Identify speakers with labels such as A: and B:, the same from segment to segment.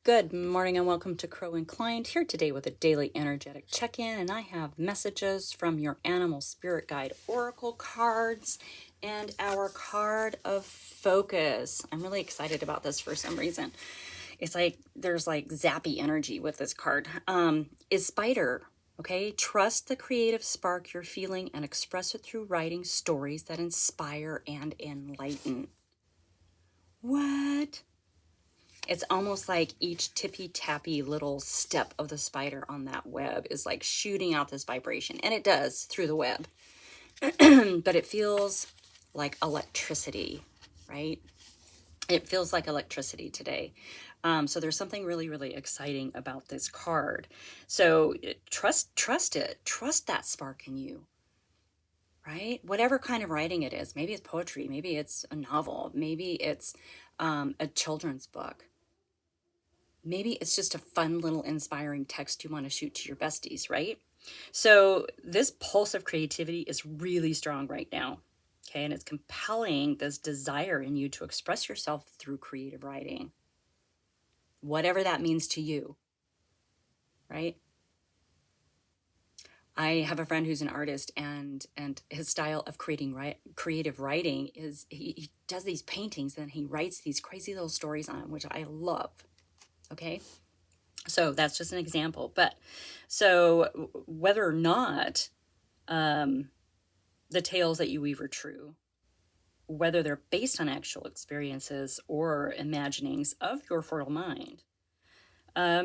A: Good morning and welcome to Crow Inclined, here today with a daily energetic check-in, and I have messages from your Animal Spirit Guide Oracle cards and our card of focus. I'm really excited about this for some reason. It's like there's like zappy energy with this card. Is Spider, okay? Trust the creative spark you're feeling and express it through writing stories that inspire and enlighten. What? It's almost like each tippy-tappy little step of the spider on that web is like shooting out this vibration. And it does through the web. But it feels like electricity, right? It feels like electricity today. So there's something really, really exciting about this card. So trust it. Trust that spark in you, right? Whatever kind of writing it is. Maybe it's poetry. Maybe it's a novel. Maybe it's a children's book. Maybe it's just a fun little inspiring text you want to shoot to your besties, right? So this pulse of creativity is really strong right now, okay? And it's compelling this desire in you to express yourself through creative writing, whatever that means to you, right? I have a friend who's an artist, and his style of creative writing is he does these paintings and he writes these crazy little stories on them, which I love, okay? So that's just an example. But so whether or not the tales that you weave are true, whether they're based on actual experiences or imaginings of your fertile mind,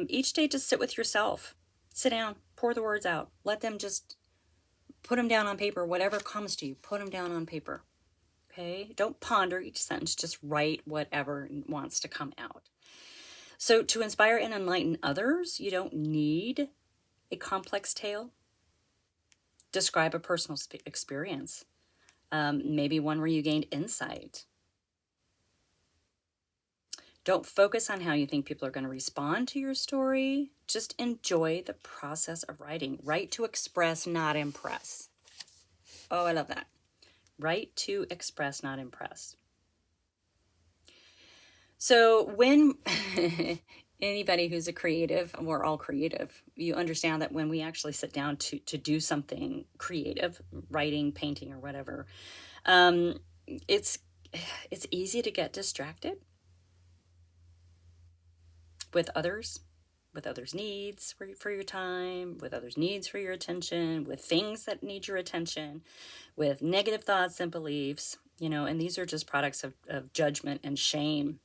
A: each day just sit with yourself. Sit down, pour the words out. Let them just put them down on paper. Whatever comes to you, put them down on paper. Okay? Don't ponder each sentence. Just write whatever wants to come out. So to inspire and enlighten others, you don't need a complex tale. Describe a personal experience, maybe one where you gained insight. Don't focus on how you think people are going to respond to your story. Just enjoy the process of writing. Write to express, not impress. Oh, I love that. Write to express, not impress. So when anybody who's a creative, we're all creative, you understand that when we actually sit down to do something creative, writing, painting, or whatever, it's easy to get distracted with others needs for your time, with others needs for your attention, with things that need your attention, with negative thoughts and beliefs, and these are just products of judgment and shame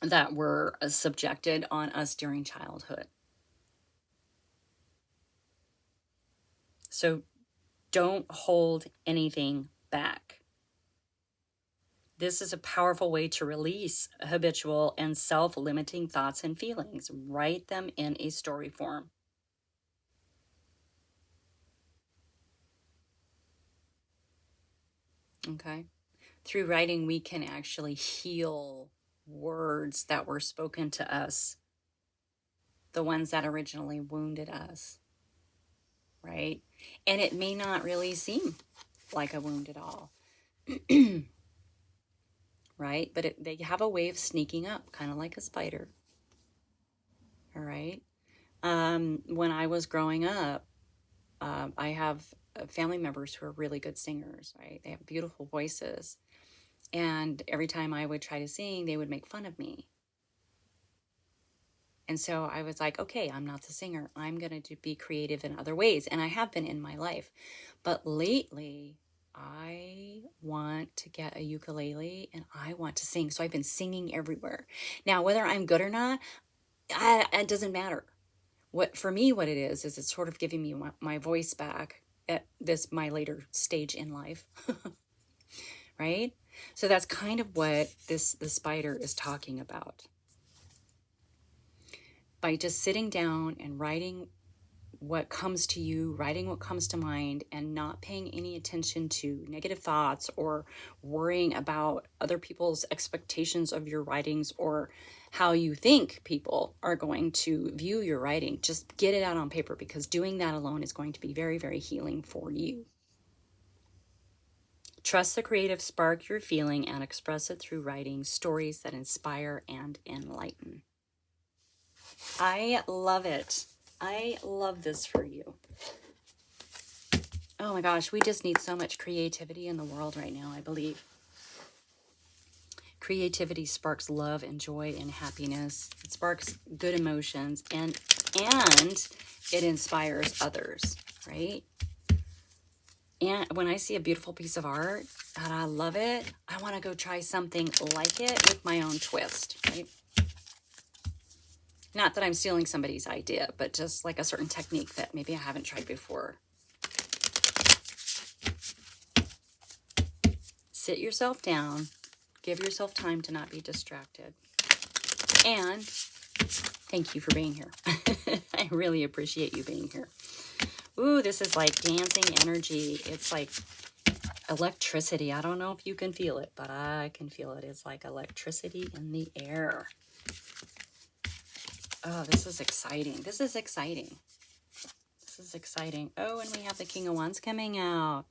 A: that were subjected on us during childhood. So don't hold anything back. This is a powerful way to release habitual and self-limiting thoughts and feelings. Write them in a story form. Okay? Through writing, we can actually heal words that were spoken to us, the ones that originally wounded us, right? And it may not really seem like a wound at all, right? But they have a way of sneaking up, kind of like a spider, all right? When I was growing up, I have family members who are really good singers, right? They have beautiful voices. And every time I would try to sing, they would make fun of me. And so I was like, okay, I'm not the singer. I'm going to be creative in other ways. And I have been in my life. But lately, I want to get a ukulele and I want to sing. So I've been singing everywhere. Now, whether I'm good or not, it doesn't matter. For me, what it is it's sort of giving me my voice back at my later stage in life. Right? So that's kind of what the spider is talking about. By just sitting down and writing what comes to you, writing what comes to mind, and not paying any attention to negative thoughts or worrying about other people's expectations of your writings or how you think people are going to view your writing. Just get it out on paper, because doing that alone is going to be very, very healing for you. Trust the creative spark you're feeling and express it through writing stories that inspire and enlighten. I love it. I love this for you. Oh my gosh, we just need so much creativity in the world right now, I believe. Creativity sparks love and joy and happiness. It sparks good emotions and it inspires others, right? And when I see a beautiful piece of art and I love it, I want to go try something like it with my own twist, right? Not that I'm stealing somebody's idea, but just like a certain technique that maybe I haven't tried before. Sit yourself down. Give yourself time to not be distracted. And thank you for being here. I really appreciate you being here. Ooh, this is like dancing energy. It's like electricity. I don't know if you can feel it, but I can feel it. It's like electricity in the air. Oh, this is exciting. This is exciting. This is exciting. Oh, and we have the King of Wands coming out.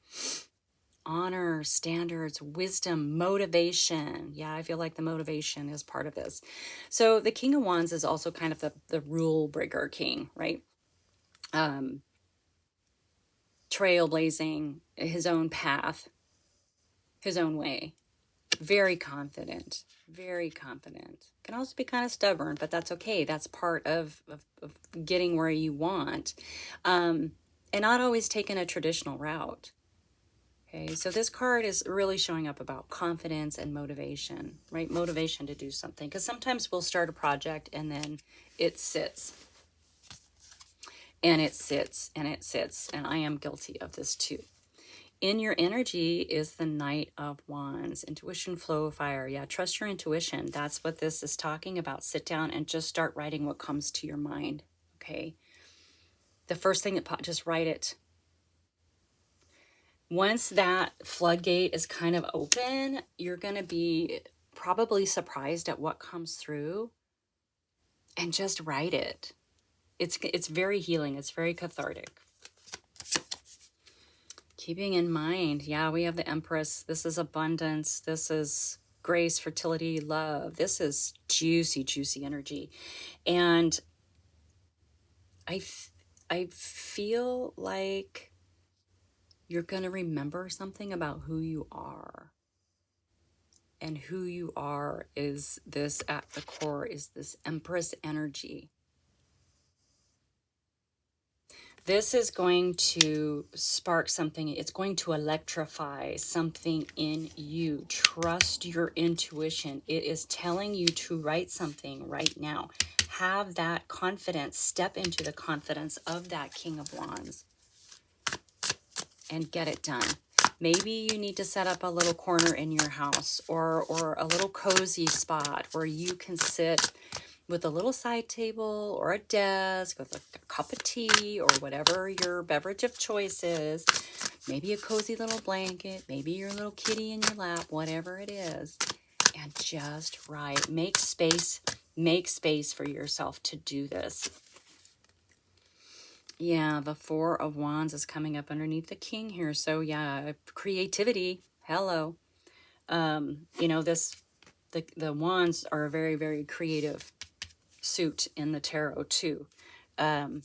A: Honor, standards, wisdom, motivation. Yeah, I feel like the motivation is part of this. So the King of Wands is also kind of the rule breaker king, right? Trailblazing his own path, his own way. Very confident, very confident. Can also be kind of stubborn, but that's okay. That's part of getting where you want. And not always taking a traditional route. Okay, so this card is really showing up about confidence and motivation, right? Motivation to do something. Because sometimes we'll start a project and then it sits. And it sits and it sits. And I am guilty of this too. In your energy is the Knight of Wands. Intuition, flow, fire. Yeah, trust your intuition. That's what this is talking about. Sit down and just start writing what comes to your mind. Okay. The first thing that just write it. Once that floodgate is kind of open, you're going to be probably surprised at what comes through, and just write it. It's very healing. It's very cathartic. Keeping in mind, yeah, we have the Empress. This is abundance. This is grace, fertility, love. This is juicy, juicy energy. And I feel like you're going to remember something about who you are. And who you are is this, at the core, is this Empress energy. This is going to spark something. It's going to electrify something in you. Trust your intuition. It is telling you to write something right now. Have that confidence. Step into the confidence of that King of Wands and get it done. Maybe you need to set up a little corner in your house or a little cozy spot where you can sit with a little side table or a desk with a cup of tea or whatever your beverage of choice is. Maybe a cozy little blanket, maybe your little kitty in your lap, whatever it is. And just write. Make space for yourself to do this. Yeah, the Four of Wands is coming up underneath the King here. So yeah, creativity. Hello. You know, the Wands are a very, very creative suit in the tarot too. And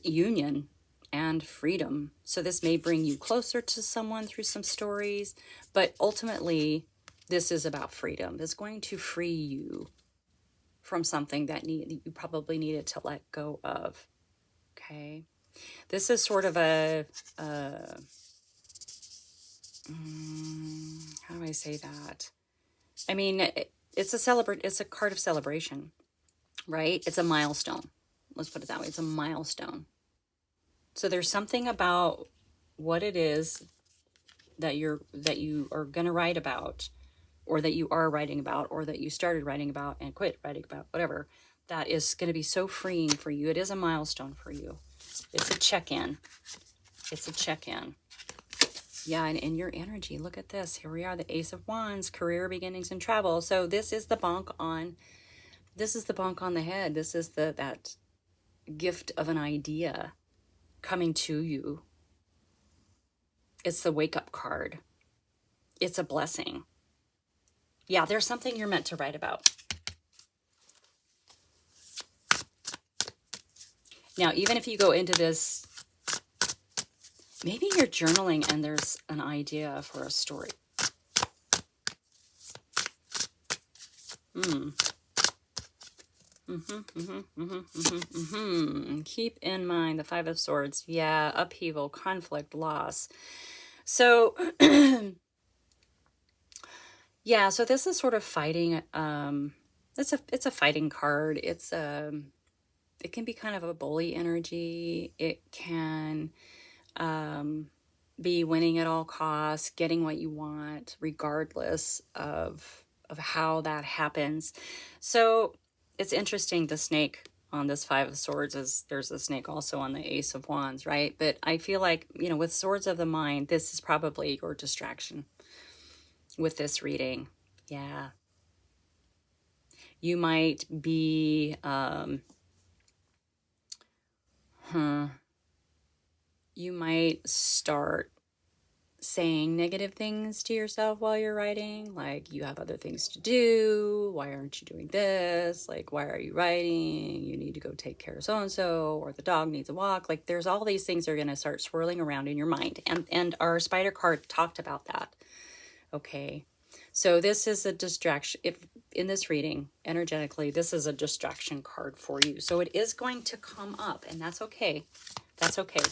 A: union and freedom. So this may bring you closer to someone through some stories, but ultimately this is about freedom. It's going to free you from something that you probably needed to let go of. Okay. This is sort of how do I say that? I mean, it's a card of celebration, right? It's a milestone. Let's put it that way. It's a milestone. So there's something about what it is that you are going to write about, or that you are writing about, or that you started writing about and quit writing about, whatever, that is going to be so freeing for you. It is a milestone for you. It's a check-in. It's a check-in. Yeah, and in your energy, look at this. Here we are, the Ace of Wands, career beginnings and travel. So this is the bonk on the head. This is that gift of an idea coming to you. It's the wake-up card. It's a blessing. Yeah, there's something you're meant to write about. Now, even if you go into this, maybe you're journaling and there's an idea for a story. Keep in mind the Five of Swords. Yeah, upheaval, conflict, loss. So, yeah, so this is sort of fighting. It's a fighting card. It can be kind of a bully energy. It can be winning at all costs, getting what you want, regardless of how that happens. So it's interesting. The snake on this Five of Swords is there's a snake also on the Ace of Wands, right? But I feel like, you know, with Swords of the Mind, this is probably your distraction with this reading. Yeah. You might be, you might start saying negative things to yourself while you're writing, like you have other things to do, why aren't you doing this, like why are you writing, you need to go take care of so and so, or the dog needs a walk. Like there's all these things that are going to start swirling around in your mind, and our spider card talked about that. Okay, so this is a distraction. If in this reading energetically, this is a distraction card for you, so it is going to come up, and that's okay. That's okay,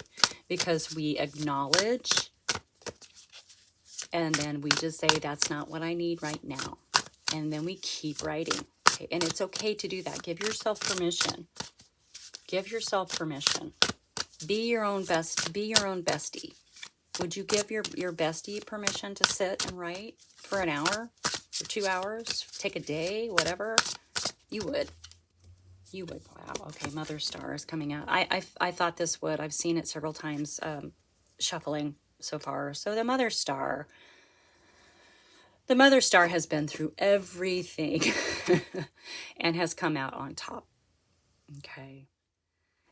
A: because we acknowledge, and then we just say, that's not what I need right now. And then we keep writing. Okay? And it's okay to do that. Give yourself permission. Give yourself permission. Be your own bestie. Would you give your bestie permission to sit and write for an hour, for 2 hours, take a day, whatever? You would. You would. Wow. Okay, Mother Star is coming out. I thought this would. I've seen it several times shuffling so far. So the Mother Star has been through everything and has come out on top. Okay.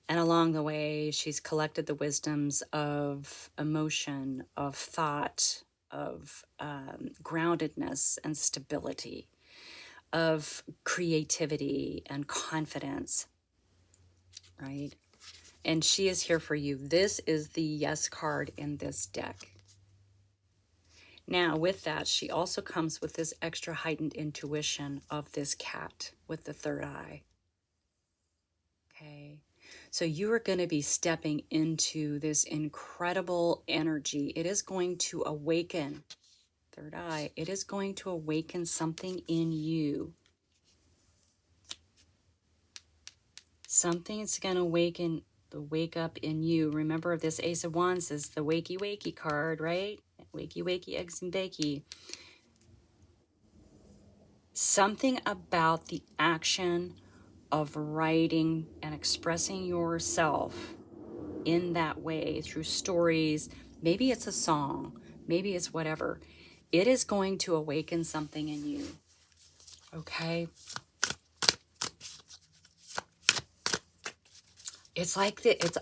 A: And along the way, she's collected the wisdoms of emotion, of thought, of groundedness and stability, of creativity and confidence, right? And she is here for you. This is the Yes card in this deck. Now, with that, she also comes with this extra heightened intuition of this cat with the third eye. Okay. So you are going to be stepping into this incredible energy. It is going to awaken, third eye, it is going to awaken something in you. Something's going to wake up in you. Remember, this Ace of Wands is the wakey wakey card, right? Wakey wakey, eggs and bakey. Something about the action of writing and expressing yourself in that way through stories, maybe it's a song, maybe it's whatever, it is going to awaken something in you. Okay? It's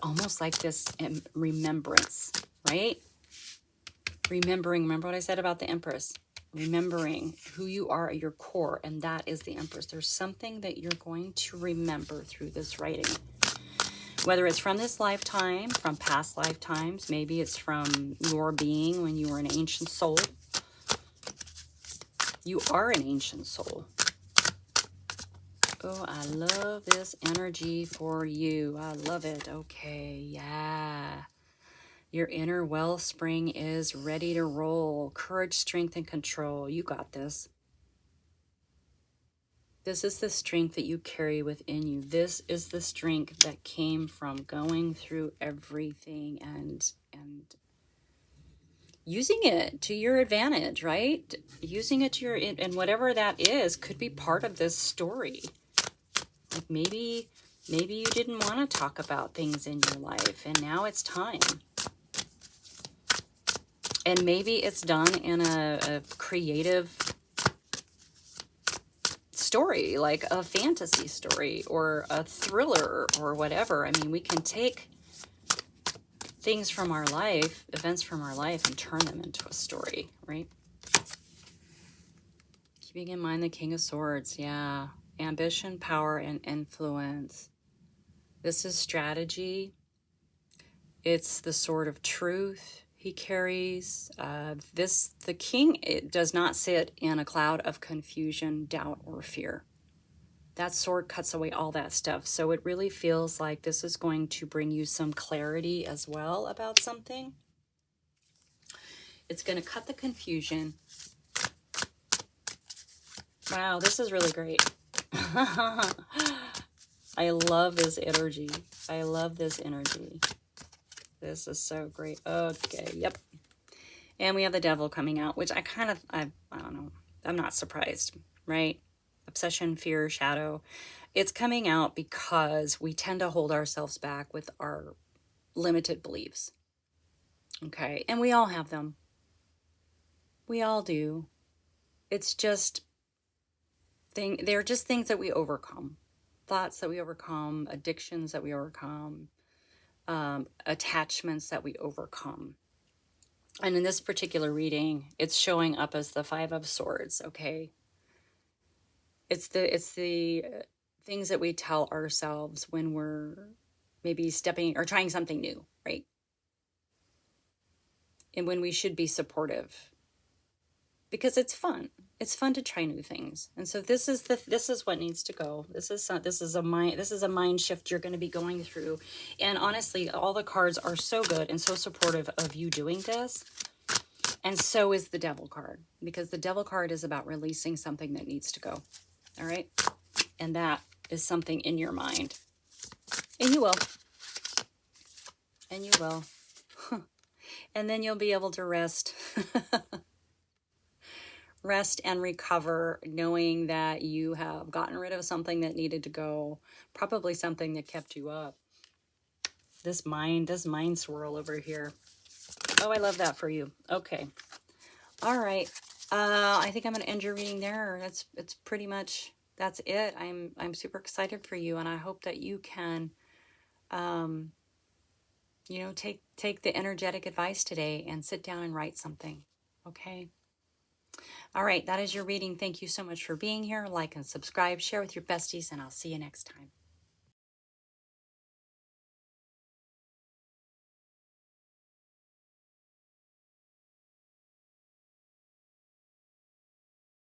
A: almost like this remembrance, right? Remember what I said about the Empress. Remembering who you are at your core, and that is the Empress. There's something that you're going to remember through this writing. Whether it's from this lifetime, from past lifetimes, maybe it's from your being when you were an ancient soul. You are an ancient soul. Oh, I love this energy for you. I love it. Okay, yeah. Your inner wellspring is ready to roll. Courage, strength, and control. You got this. This is the strength that you carry within you. This is the strength that came from going through everything and using it to your advantage, right? Using it to your, and whatever that is, could be part of this story. Like maybe you didn't want to talk about things in your life, and now it's time. And maybe it's done in a creative story, like a fantasy story or a thriller or whatever. I mean, we can take things from our life, events from our life, and turn them into a story, right? Keeping in mind the King of Swords, yeah. Ambition, power, and influence. This is strategy. It's the sword of truth he carries. The king, it does not sit in a cloud of confusion, doubt, or fear. That sword cuts away all that stuff. So it really feels like this is going to bring you some clarity as well about something. It's going to cut the confusion. Wow, this is really great. I love this energy. I love this energy. This is so great. Okay, yep. And we have the devil coming out, which I don't know. I'm not surprised, right? Obsession, fear, shadow. It's coming out because we tend to hold ourselves back with our limited beliefs. Okay, and we all have them. We all do. It's just they're just things that we overcome. Thoughts that we overcome, addictions that we overcome, attachments that we overcome. And in this particular reading, it's showing up as the Five of Swords, okay? It's the things that we tell ourselves when we're maybe stepping or trying something new, right? And when we should be supportive. Because it's fun. It's fun to try new things. And so this is what needs to go. This is a mind shift you're going to be going through. And honestly, all the cards are so good and so supportive of you doing this. And so is the Devil card, because the Devil card is about releasing something that needs to go. All right? And that is something in your mind. And you will. And you will. And then you'll be able to rest. Rest and recover, knowing that you have gotten rid of something that needed to go, probably something that kept you up. This mind swirl over here. Oh, I love that for you. Okay. All right. I think I'm going to end your reading there. It's pretty much, that's it. I'm super excited for you, and I hope that you can, take the energetic advice today and sit down and write something. Okay. All right, that is your reading. Thank you so much for being here. Like and subscribe, share with your besties, and I'll see you next time.